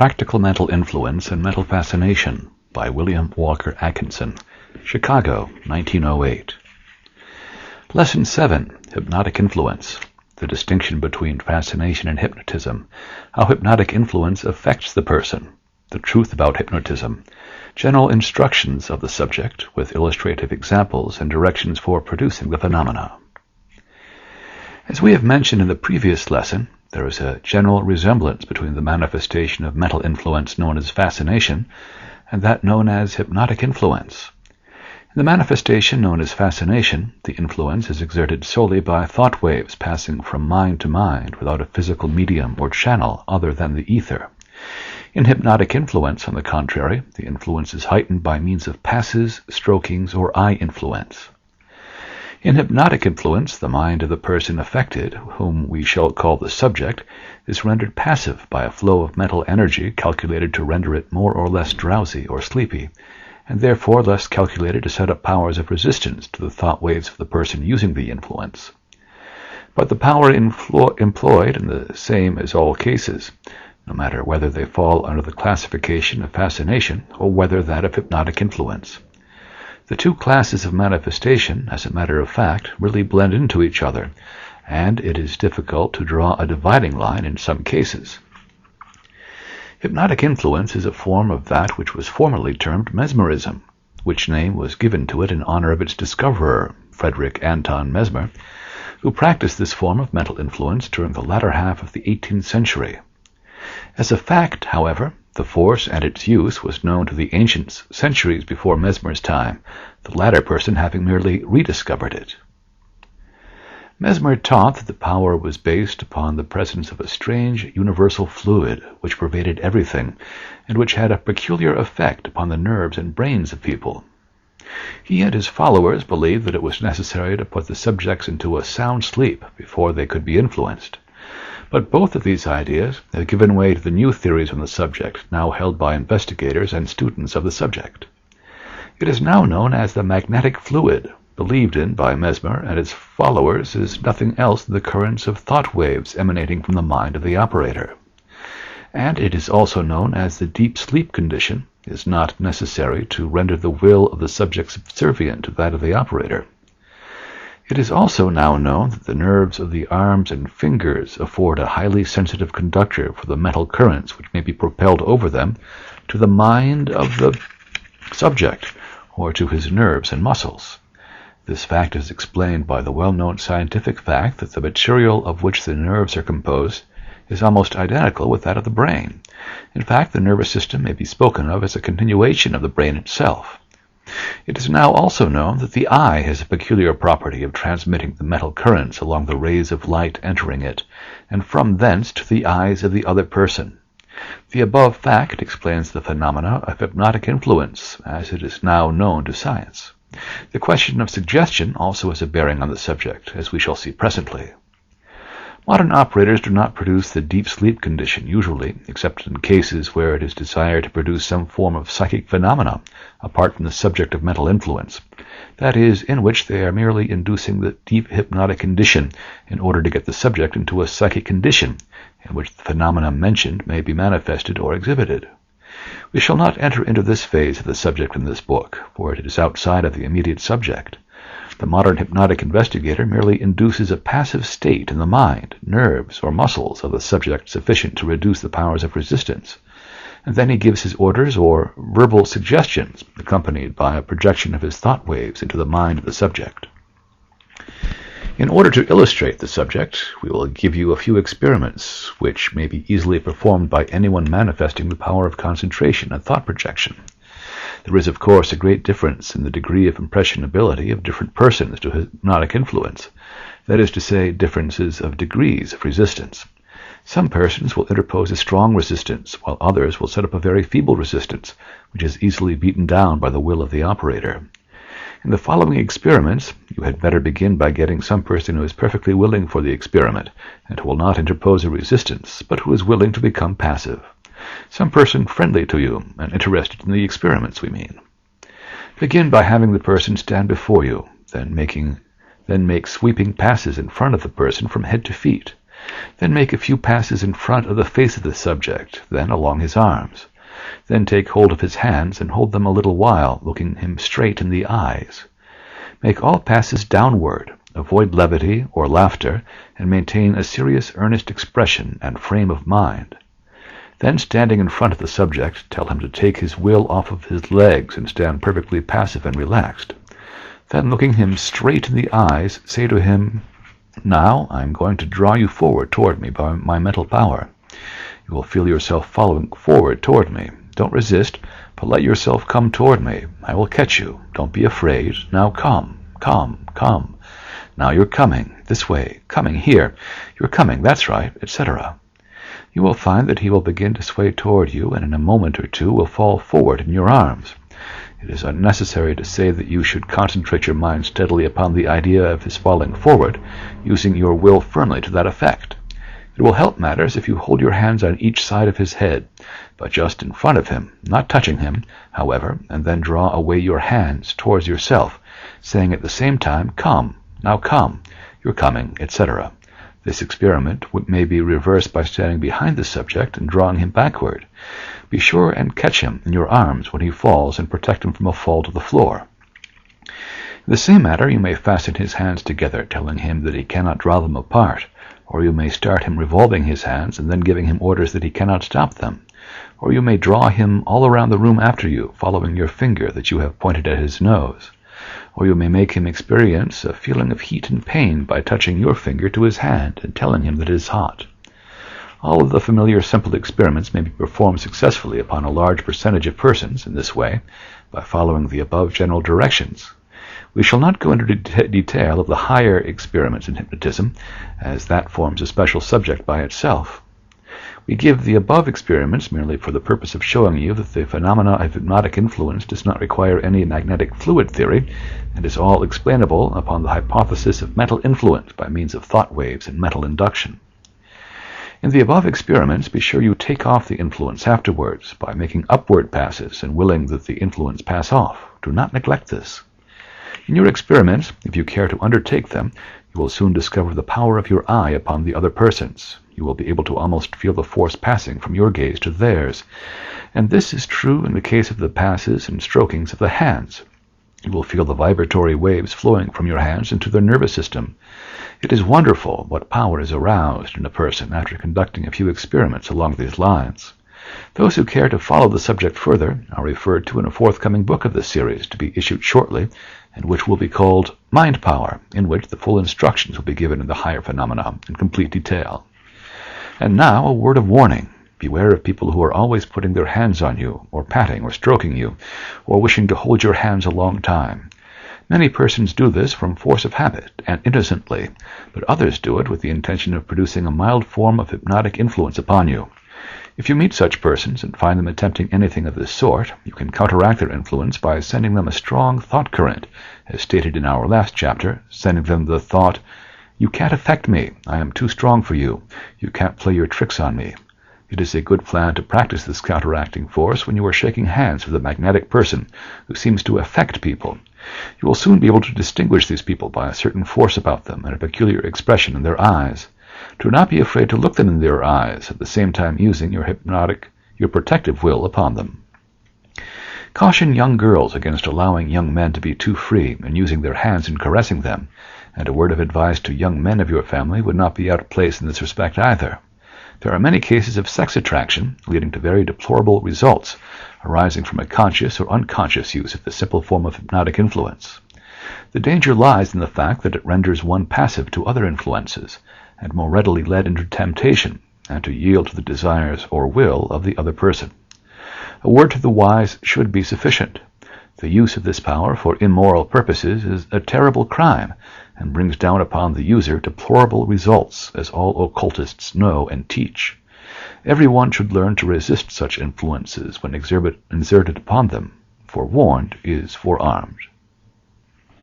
Practical Mental Influence and Mental Fascination by William Walker Atkinson, Chicago, 1908. Lesson 7, Hypnotic Influence, the distinction between fascination and hypnotism, how hypnotic influence affects the person, the truth about hypnotism, general instructions of the subject with illustrative examples and directions for producing the phenomena. As we have mentioned in the previous lesson, there is a general resemblance between the manifestation of mental influence known as fascination and that known as hypnotic influence. In the manifestation known as fascination, the influence is exerted solely by thought waves passing from mind to mind without a physical medium or channel other than the ether. In hypnotic influence, on the contrary, the influence is heightened by means of passes, strokings, or eye influence. In hypnotic influence, the mind of the person affected, whom we shall call the subject, is rendered passive by a flow of mental energy calculated to render it more or less drowsy or sleepy, and therefore less calculated to set up powers of resistance to the thought waves of the person using the influence. But the power employed is the same as all cases, no matter whether they fall under the classification of fascination or whether that of hypnotic influence. The two classes of manifestation, as a matter of fact, really blend into each other, and it is difficult to draw a dividing line in some cases. Hypnotic influence is a form of that which was formerly termed mesmerism, which name was given to it in honor of its discoverer, Frederick Anton Mesmer, who practiced this form of mental influence during the latter half of the 18th century. As a fact, however, the force and its use was known to the ancients centuries before Mesmer's time, the latter person having merely rediscovered it. Mesmer taught that the power was based upon the presence of a strange universal fluid which pervaded everything and which had a peculiar effect upon the nerves and brains of people. He and his followers believed that it was necessary to put the subjects into a sound sleep before they could be influenced. But both of these ideas have given way to the new theories on the subject, now held by investigators and students of the subject. It is now known as the magnetic fluid, believed in by Mesmer and his followers is nothing else than the currents of thought waves emanating from the mind of the operator. And it is also known as the deep sleep condition, is not necessary to render the will of the subject subservient to that of the operator. It is also now known that the nerves of the arms and fingers afford a highly sensitive conductor for the mental currents which may be propelled over them to the mind of the subject or to his nerves and muscles. This fact is explained by the well-known scientific fact that the material of which the nerves are composed is almost identical with that of the brain. In fact, the nervous system may be spoken of as a continuation of the brain itself. It is now also known that the eye has a peculiar property of transmitting the mental currents along the rays of light entering it, and from thence to the eyes of the other person. The above fact explains the phenomena of hypnotic influence, as it is now known to science. The question of suggestion also has a bearing on the subject, as we shall see presently. Modern operators do not produce the deep sleep condition usually, except in cases where it is desired to produce some form of psychic phenomena, apart from the subject of mental influence, that is, in which they are merely inducing the deep hypnotic condition in order to get the subject into a psychic condition in which the phenomena mentioned may be manifested or exhibited. We shall not enter into this phase of the subject in this book, for it is outside of the immediate subject. The modern hypnotic investigator merely induces a passive state in the mind, nerves, or muscles of the subject sufficient to reduce the powers of resistance, and then he gives his orders or verbal suggestions, accompanied by a projection of his thought waves into the mind of the subject. In order to illustrate the subject, we will give you a few experiments, which may be easily performed by anyone manifesting the power of concentration and thought projection. There is, of course, a great difference in the degree of impressionability of different persons to hypnotic influence, that is to say, differences of degrees of resistance. Some persons will interpose a strong resistance, while others will set up a very feeble resistance, which is easily beaten down by the will of the operator. In the following experiments, you had better begin by getting some person who is perfectly willing for the experiment, and who will not interpose a resistance, but who is willing to become passive. Some person friendly to you and interested in the experiments, we mean. Begin by having the person stand before you, then make sweeping passes in front of the person from head to feet. Then make a few passes in front of the face of the subject, then along his arms. Then take hold of his hands and hold them a little while, looking him straight in the eyes. Make all passes downward, avoid levity or laughter, and maintain a serious, earnest expression and frame of mind. Then, standing in front of the subject, tell him to take his will off of his legs and stand perfectly passive and relaxed. Then, looking him straight in the eyes, say to him, "Now I'm going to draw you forward toward me by my mental power. You will feel yourself following forward toward me. Don't resist, but let yourself come toward me. I will catch you. Don't be afraid. Now come, come, come. Now you're coming, this way, coming here. You're coming, that's right," etc. You will find that he will begin to sway toward you, and in a moment or two will fall forward in your arms. It is unnecessary to say that you should concentrate your mind steadily upon the idea of his falling forward, using your will firmly to that effect. It will help matters if you hold your hands on each side of his head, but just in front of him, not touching him, however, and then draw away your hands towards yourself, saying at the same time, "Come, now come, you're coming," etc. This experiment may be reversed by standing behind the subject and drawing him backward. Be sure and catch him in your arms when he falls and protect him from a fall to the floor. In the same manner, you may fasten his hands together, telling him that he cannot draw them apart, or you may start him revolving his hands and then giving him orders that he cannot stop them. Or you may draw him all around the room after you, following your finger that you have pointed at his nose. Or you may make him experience a feeling of heat and pain by touching your finger to his hand and telling him that it is hot. All of the familiar simple experiments may be performed successfully upon a large percentage of persons in this way by following the above general directions. We shall not go into detail of the higher experiments in hypnotism, as that forms a special subject by itself. We give the above experiments merely for the purpose of showing you that the phenomena of hypnotic influence does not require any magnetic fluid theory, and is all explainable upon the hypothesis of mental influence by means of thought waves and mental induction. In the above experiments, be sure you take off the influence afterwards by making upward passes and willing that the influence pass off. Do not neglect this. In your experiments, if you care to undertake them, you will soon discover the power of your eye upon the other persons. You will be able to almost feel the force passing from your gaze to theirs. And this is true in the case of the passes and strokings of the hands. You will feel the vibratory waves flowing from your hands into their nervous system. It is wonderful what power is aroused in a person after conducting a few experiments along these lines. Those who care to follow the subject further are referred to in a forthcoming book of this series, to be issued shortly, and which will be called Mind Power, in which the full instructions will be given in the higher phenomena in complete detail. And now a word of warning. Beware of people who are always putting their hands on you, or patting or stroking you, or wishing to hold your hands a long time. Many persons do this from force of habit and innocently, but others do it with the intention of producing a mild form of hypnotic influence upon you. If you meet such persons and find them attempting anything of this sort, you can counteract their influence by sending them a strong thought current, as stated in our last chapter, sending them the thought, "You can't affect me. I am too strong for you. You can't play your tricks on me." It is a good plan to practice this counteracting force when you are shaking hands with a magnetic person who seems to affect people. You will soon be able to distinguish these people by a certain force about them and a peculiar expression in their eyes. Do not be afraid to look them in their eyes, at the same time using your protective will upon them. Caution young girls against allowing young men to be too free in using their hands in caressing them, and a word of advice to young men of your family would not be out of place in this respect either. There are many cases of sex attraction leading to very deplorable results, arising from a conscious or unconscious use of the simple form of hypnotic influence. The danger lies in the fact that it renders one passive to other influences, and more readily led into temptation, and to yield to the desires or will of the other person. A word to the wise should be sufficient. The use of this power for immoral purposes is a terrible crime, and brings down upon the user deplorable results, as all occultists know and teach. Everyone should learn to resist such influences when exerted upon them. Forewarned is forearmed.